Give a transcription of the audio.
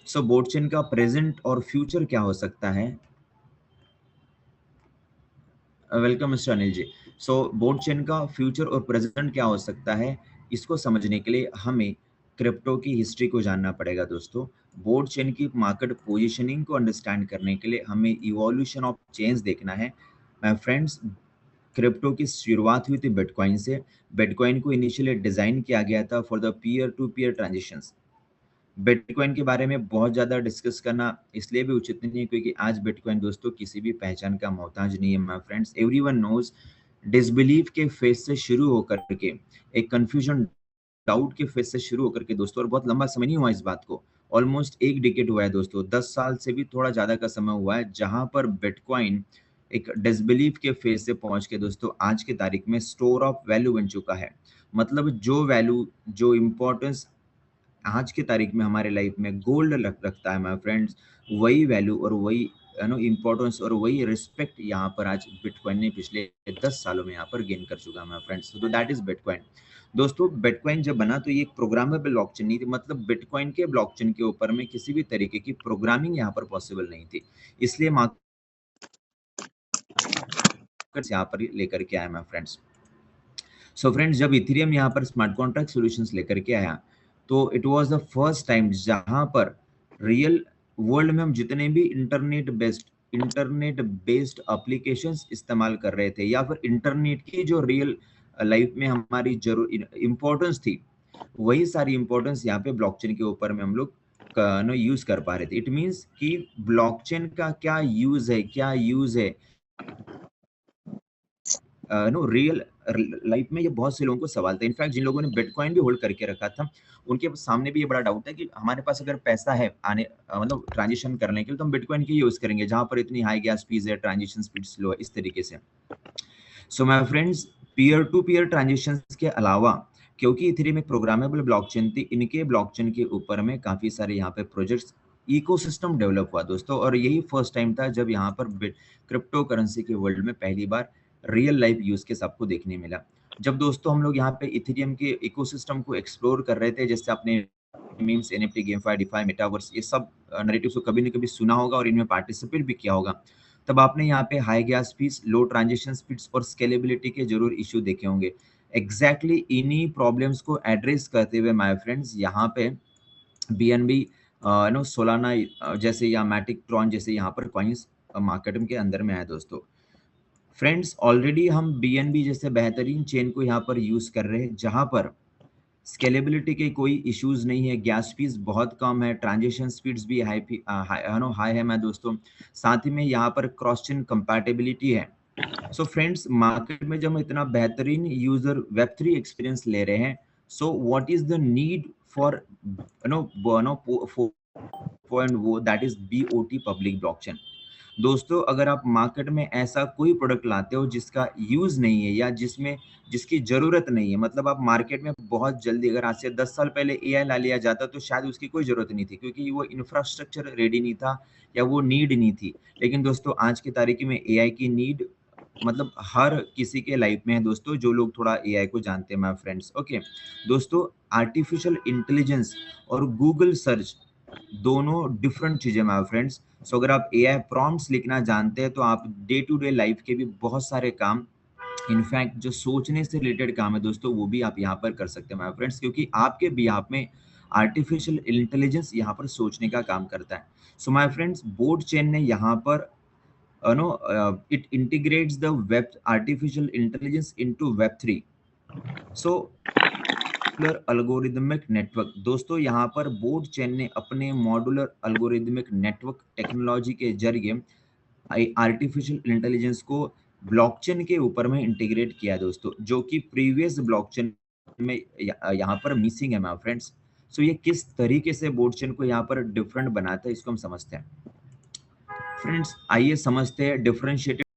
सो बोर्डचेन का प्रेजेंट और फ्यूचर क्या हो सकता है? Welcome mister Anil ji. सो बोर्डचेन का फ्यूचर और प्रेजेंट क्या हो सकता है, इसको समझने के लिए हमें क्रिप्टो की हिस्ट्री को जानना पड़ेगा दोस्तों। बोर्डचेन की मार्केट पोजीशनिंग को अंडरस्टैंड करने के लिए हमें इवोल्यूशन ऑफ चेन्स देखना है। माय फ्रेंड्स, क्रिप्टो की शुरुआत हुई थी बिटकॉइन से। बिटकॉइन को इनिशियली डिजाइन किया गया था for the peer to peer transactions. Bitcoin के बारे में बहुत ज़्यादा डिस्कस करना इसलिए भी उचित नहीं है क्योंकि आज बिटकॉइन दोस्तों किसी भी पहचान का मोहताज नहीं है my friends. Everyone knows disbelief के फेज से शुरू होकर के एक कंफ्यूजन डाउट के फेज से शुरू होकर के दोस्तों, और बहुत लंबा समय नहीं हुआ इस बात को, ऑलमोस्ट एक डिकेड हुआ है दोस्तों, 10 साल से भी थोड़ा ज्यादा का समय हुआ है जहां पर बिटकॉइन एक डिसबिलीफ के फेज से पहुंच के दोस्तों आज की तारीख में स्टोर ऑफ वैल्यू बन चुका है। मतलब जो वैल्यू, जो इम्पोर्टेंस आज की तारीख में हमारे लाइफ में गोल्ड रखता है माय फ्रेंड्स, वही वैल्यू और वही इम्पोर्टेंस और वही रिस्पेक्ट यहाँ पर आज बिटकॉइन ने पिछले 10 सालों में यहाँ पर गेन कर चुका है माय फ्रेंड्स। तो दैट इज बिटकॉइन। दोस्तों बिटकॉइन जब बना तो ये एक प्रोग्रामेबल ब्लॉकचेन नहीं थी, मतलब बिटकॉइन के ब्लॉकचेन के ऊपर में किसी भी तरीके की प्रोग्रामिंग यहाँ पर पॉसिबल नहीं थी, इसलिए मार्केट यहाँ पर लेकर के आया माय फ्रेंड्स। सो फ्रेंड्स, जब इथेरियम यहाँ पर स्मार्ट कॉन्ट्रैक्ट सॉल्यूशंस लेकर के आया तो it was the first time जहां पर रियल वर्ल्ड में हम जितने भी इंटरनेट बेस्ड एप्लीकेशंस इस्तेमाल कर रहे थे या फिर इंटरनेट की जो रियल लाइफ में हमारी जरूर इंपॉर्टेंस थी, वही सारी इंपॉर्टेंस यहाँ पे ब्लॉकचेन के ऊपर में हम लोग यूज कर पा रहे थे। इट मींस कि ब्लॉकचेन का क्या यूज है, क्या यूज है नो रियल लाइफ में, ये बहुत से लोगों को सवाल था। इनफैक्ट जिन लोगों ने बिटकॉइन भी होल्ड करके रखा था उनके सामने भी ये बड़ा डाउट है कि हमारे पास अगर पैसा है आने मतलब ट्रांजेक्शन करने के लिए तो हम बिटकॉइन की यूज करेंगे जहां पर इतनी हाई गैस फीस है, ट्रांजेक्शन स्पीड स्लो है, इस तरीके से। So my friends, peer to peer transaction के अलावा क्योंकि इथेरियम एक प्रोग्रामेबल ब्लॉकचेन थी, इनके ब्लॉकचेन के ऊपर में काफी सारे यहाँ पे प्रोजेक्ट्स इकोसिस्टम डेवलप हुआ दोस्तों, और यही फर्स्ट टाइम था जब यहाँ पर क्रिप्टो करेंसी के वर्ल्ड में पहली बार रियल लाइफ यूज केस आपको देखने मिला। जब दोस्तों हम लोग यहाँ पे इथेरियम के इकोसिस्टम को एक्सप्लोर कर रहे थे, जैसे आपने memes, NFT, GameFi, DeFi, metaverse, ये सब नैरेटिव्स को कभी न कभी सुना होगा और इनमें पार्टिसिपेट भी किया होगा, तब आपने यहाँ पे हाई गैस फीस, लो ट्रांजेक्शन स्पीड्स और स्केलेबिलिटी के जरूर इश्यू देखे होंगे। एग्जैक्टली इन्हीं प्रॉब्लम्स को एड्रेस करते हुए माय फ्रेंड्स यहाँ पे बीएनबी नो सोलाना जैसे या मैटिक ट्रॉन जैसे यहाँ पर कॉइन्स मार्केट के अंदर में आए दोस्तों। फ्रेंड्स ऑलरेडी हम बीएनबी जैसे बेहतरीन चेन को यहाँ पर यूज कर रहे हैं जहाँ पर स्केलेबिलिटी के कोई इश्यूज नहीं है, गैस फीस बहुत कम है, ट्रांजेक्शन स्पीड्स भी हाई है मैं दोस्तों। साथ ही में यहाँ पर क्रॉस चेन कंपैटिबिलिटी है। सो फ्रेंड्स, मार्केट में जब हम इतना बेहतरीन यूजर वेब थ्री एक्सपीरियंस ले रहे हैं, so what is the need for point वो that is BOT public blockchain. दोस्तों अगर आप मार्केट में ऐसा कोई प्रोडक्ट लाते हो जिसका यूज नहीं है या जिसकी जरूरत नहीं है, मतलब आप मार्केट में बहुत जल्दी, अगर आज से 10 साल पहले एआई ला लिया जाता तो शायद उसकी कोई जरूरत नहीं थी क्योंकि वो इंफ्रास्ट्रक्चर रेडी नहीं था या वो नीड नहीं थी। लेकिन दोस्तों आज की तारीख में एआई की नीड मतलब हर किसी के लाइफ में है दोस्तों, जो लोग थोड़ा एआई को जानते हैं माय फ्रेंड्स। ओके दोस्तों, आर्टिफिशियल इंटेलिजेंस और गूगल सर्च दोनों डिफरेंट चीजें माय फ्रेंड्स। सो अगर आप एआई प्रॉम्प्ट्स लिखना जानते हैं तो आप डे टू डे लाइफ के भी बहुत सारे काम, इनफैक्ट जो सोचने से रिलेटेड काम है दोस्तों, वो भी आप यहाँ पर कर सकते हैं माय फ्रेंड्स, क्योंकि आपके बिहाफ में आर्टिफिशियल इंटेलिजेंस यहाँ पर सोचने का काम करता है। सो माय फ्रेंड्स, बोर्ड चेन ने यहाँ पर it integrates the web artificial intelligence into web3। so algorithmic network दोस्तों, यहाँ पर बोर्ड चेन ने अपने मॉड्यूलर अल्गोरिदमिक नेटवर्क टेक्नोलॉजी के जरिए आर्टिफिशियल इंटेलिजेंस को ब्लॉकचेन के ऊपर में इंटीग्रेट किया दोस्तों, जो कि प्रीवियस ब्लॉकचेन में यहाँ पर मिसिंग है माय फ्रेंड्स। सो ये किस तरीके से बोर्ड चेन को यहाँ पर डिफरेंट बनाता है, इसको हम समझते हैं। फ्रेंड्स आइए समझते हैं डिफरेंशिएटेड